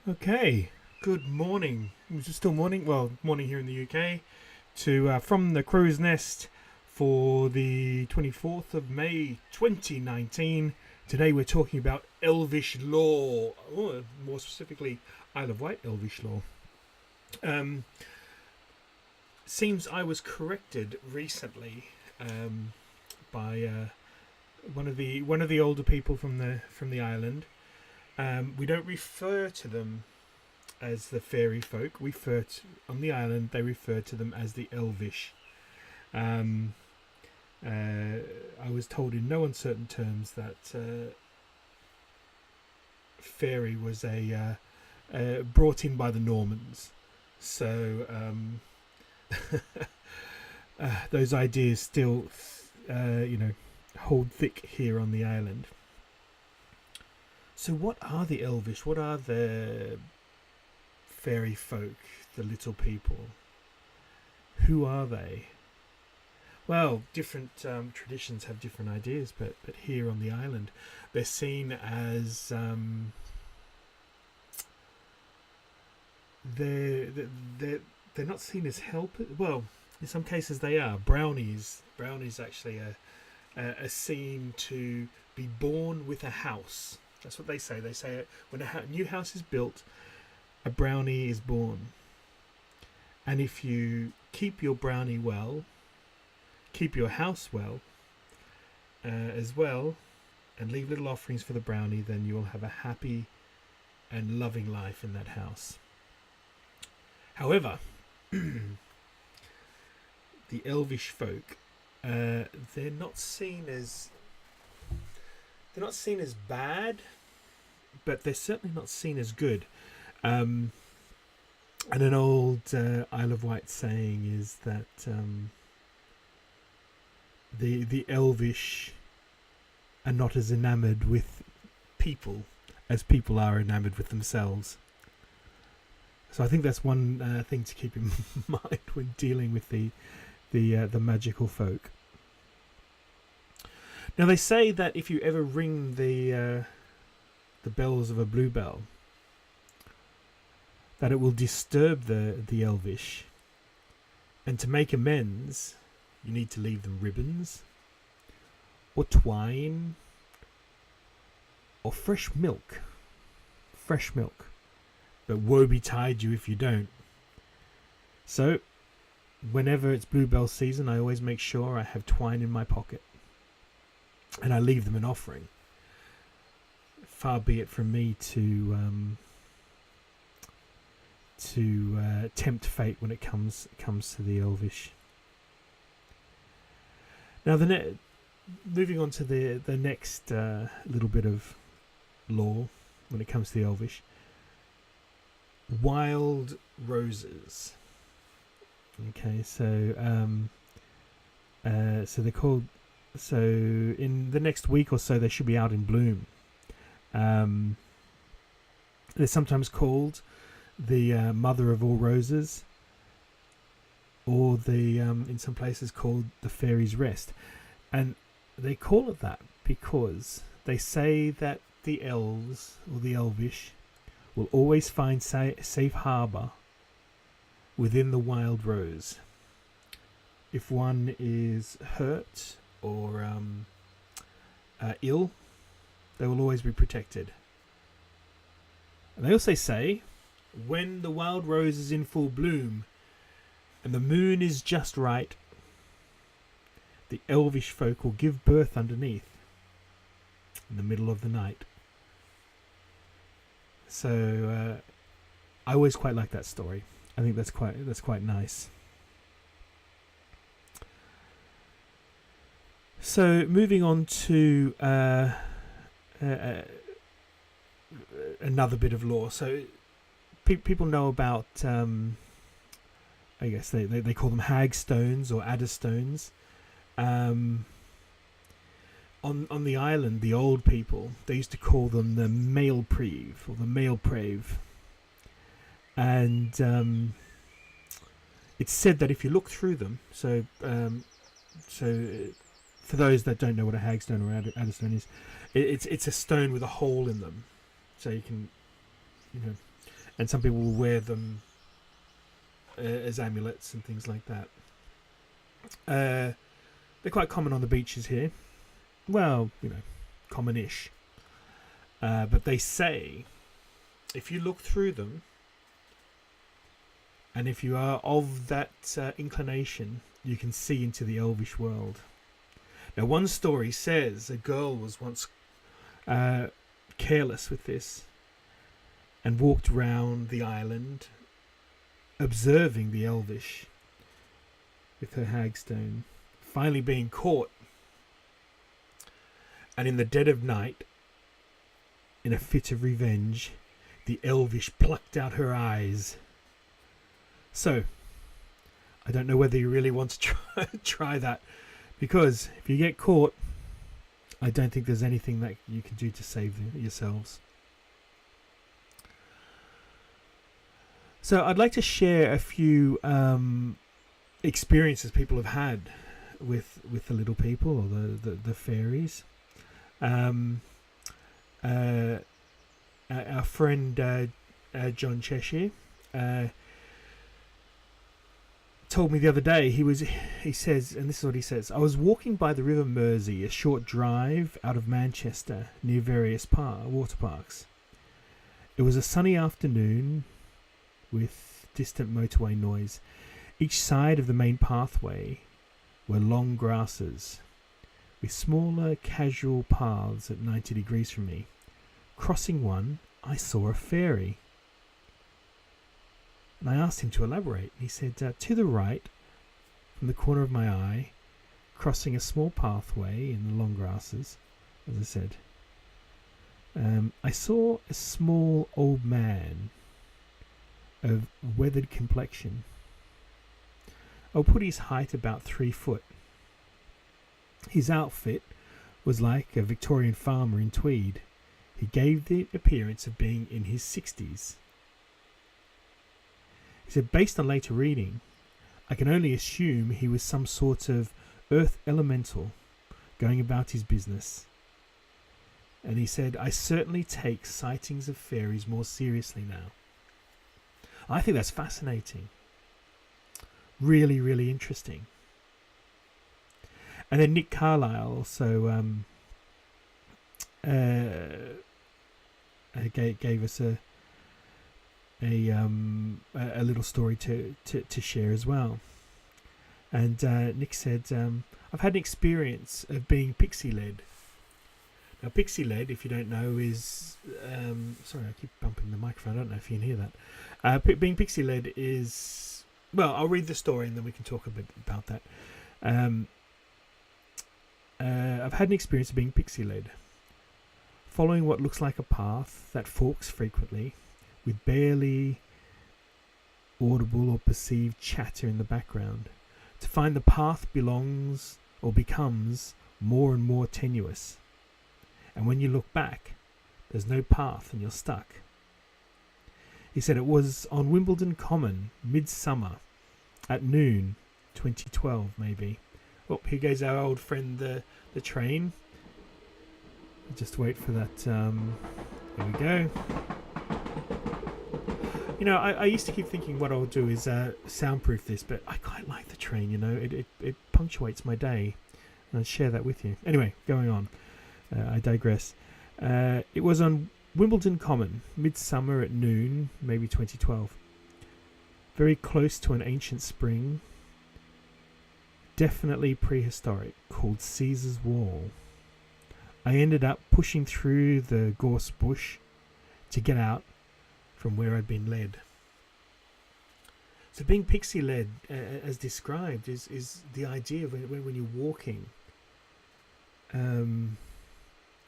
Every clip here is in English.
Okay, good morning. Is it still morning? Well, morning here in the UK. To From the Crow's Nest for the 24th of May 2019. Today we're talking about Elvish law, or more specifically, Isle of Wight Elvish law. Seems I was corrected recently by one of the older people from the island. We don't refer to them as the faerie folk. On the island, they refer to them as the Elvish. I was told in no uncertain terms that faerie was brought in by the Normans. So those ideas still, hold thick here on the island. So what are the Elvish? What are the fairy folk, the little people? Who are they? Well, different traditions have different ideas, but here on the island, they're seen as they're not seen as helpers. Well, in some cases they are. Brownies actually are seen to be born with a house. That's what they say. They say when a new house is built, a brownie is born. And if you keep your brownie well, keep your house well, as well, and leave little offerings for the brownie, then you will have a happy and loving life in that house. However, the Elvish folk, they're not seen as bad, but they're certainly not seen as good. And an old Isle of Wight saying is that the Elvish are not as enamoured with people as people are enamoured with themselves. So I think that's one thing to keep in mind when dealing with the magical folk. Now they say that if you ever ring the bells of a bluebell, that it will disturb the Elvish, and to make amends, you need to leave them ribbons, or twine, or fresh milk. Fresh milk. But woe betide you if you don't. So, whenever it's bluebell season, I always make sure I have twine in my pocket. And I leave them an offering. Far be it from me to tempt fate when it comes to the Elvish. Now, moving on to the next little bit of lore when it comes to the Elvish. Wild roses. Okay, so they're called. So in the next week or so, they should be out in bloom. They're sometimes called the mother of all roses, or the in some places called the fairies' rest, and they call it that because they say that the elves or the Elvish will always find safe harbour within the wild rose. If one is hurt or ill, they will always be protected. And they also say, when the wild rose is in full bloom and the moon is just right, the Elvish folk will give birth underneath in the middle of the night. So I always quite like that story. I think that's quite nice. So moving on to another bit of lore. So people know about, I guess they call them Hag Stones or Adder Stones. On the island, the old people, they used to call them the male preve or the male prave. And it's said that if you look through them, so for those that don't know what a hagstone or adderstone is, it's a stone with a hole in them, so you can, and some people will wear them as amulets and things like that. They're quite common on the beaches here. Well, common-ish. But they say if you look through them, and if you are of that inclination, you can see into the Elvish world. Now, one story says a girl was once careless with this and walked round the island observing the Elvish with her Hag Stone, finally being caught. And in the dead of night, in a fit of revenge, the Elvish plucked out her eyes. So, I don't know whether you really want to try that, because if you get caught, I don't think there's anything that you can do to save yourselves. So I'd like to share a few experiences people have had with the little people, or the fairies. Our friend John Cheshire told me the other day, he says, and this is what he says: I was walking by the River Mersey, a short drive out of Manchester, near various water parks. It was a sunny afternoon with distant motorway noise. Each side of the main pathway were long grasses, with smaller casual paths at 90 degrees from me. Crossing one, I saw a faerie. And I asked him to elaborate. He said, to the right, from the corner of my eye, crossing a small pathway in the long grasses, as I said, I saw a small old man of weathered complexion. I'll put his height about 3 foot. His outfit was like a Victorian farmer in tweed. He gave the appearance of being in his 60s. He said, based on later reading, I can only assume he was some sort of earth elemental going about his business. And he said, I certainly take sightings of fairies more seriously now. I think that's fascinating. Really, really interesting. And then Nick Carlisle also gave us a little story to share as well. And Nick said, I've had an experience of being pixie-led. Now, pixie-led, if you don't know, is... sorry, I keep bumping the microphone. I don't know if you can hear that. Being pixie-led is... Well, I'll read the story and then we can talk a bit about that. I've had an experience of being pixie-led, following what looks like a path that forks frequently, with barely audible or perceived chatter in the background, to find the path belongs or becomes more and more tenuous. And when you look back, there's no path and you're stuck. He said it was on Wimbledon Common, midsummer, at noon, 2012 maybe. Oh, here goes our old friend, the train. Just wait for that. There we go. You know, I used to keep thinking what I'll do is soundproof this, but I quite like the train, you know. It punctuates my day. And I'll share that with you. Anyway, going on. I digress. It was on Wimbledon Common, midsummer at noon, maybe 2012. Very close to an ancient spring, definitely prehistoric, called Caesar's Wall. I ended up pushing through the gorse bush to get out from where I'd been led. So being pixie-led, as described, is the idea of when you're walking,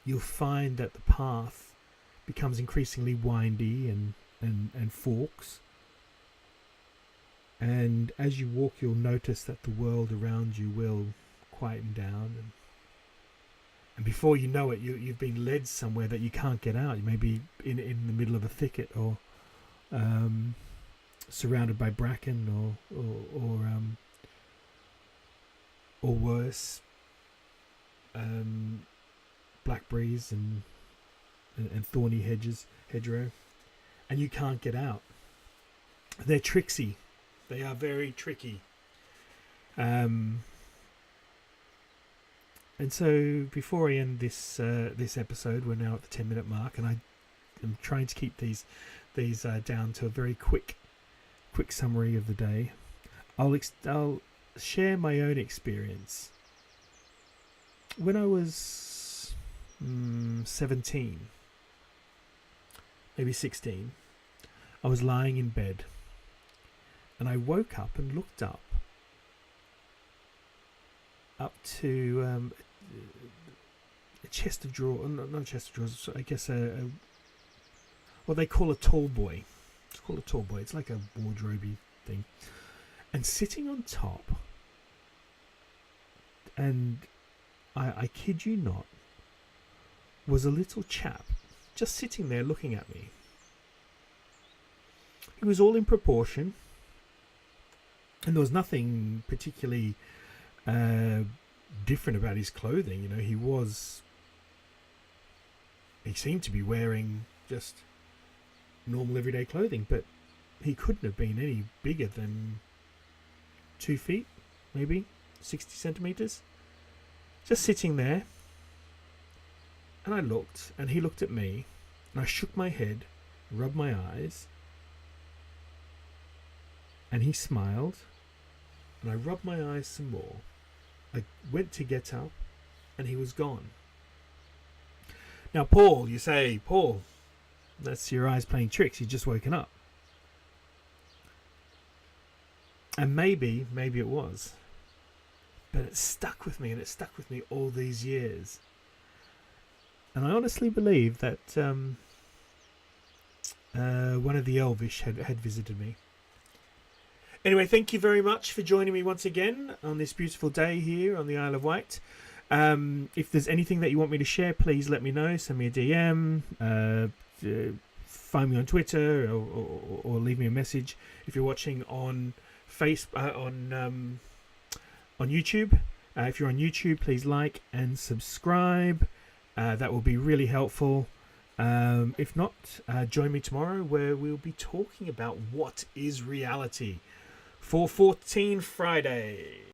you'll find that the path becomes increasingly windy and forks. And as you walk, you'll notice that the world around you will quieten down. And before you know it, you've been led somewhere that you can't get out. You may be in the middle of a thicket, or surrounded by bracken, or worse, blackberries and thorny hedgerow. and you can't get out. They're tricksy. They are very tricky. And so before I end this episode, we're now at the 10-minute mark, and I'm trying to keep these down to a very quick summary of the day. I'll share my own experience. When I was 17, maybe 16, I was lying in bed, and I woke up and looked up to a chest of drawers, not a chest of drawers, I guess what they call a tall boy. It's called a tall boy. It's like a wardrobe thing. And sitting on top, and I kid you not, was a little chap just sitting there looking at me. He was all in proportion, and there was nothing particularly different about his clothing. You know, he seemed to be wearing just normal everyday clothing, but he couldn't have been any bigger than 2 feet, maybe 60 centimeters, just sitting there. And I looked, and he looked at me, and I shook my head, rubbed my eyes, and he smiled, and I rubbed my eyes some more. I went to get up, and he was gone. Now, Paul, you say, Paul, that's your eyes playing tricks. You've just woken up. And maybe it was. But it stuck with me, and it stuck with me all these years. And I honestly believe that one of the Elvish had visited me. Anyway, thank you very much for joining me once again on this beautiful day here on the Isle of Wight. If there's anything that you want me to share, please let me know. Send me a DM, find me on Twitter, or leave me a message. If you're watching on on YouTube, if you're on YouTube, please like and subscribe. That will be really helpful. If not, join me tomorrow, where we'll be talking about what is reality for 14 Friday.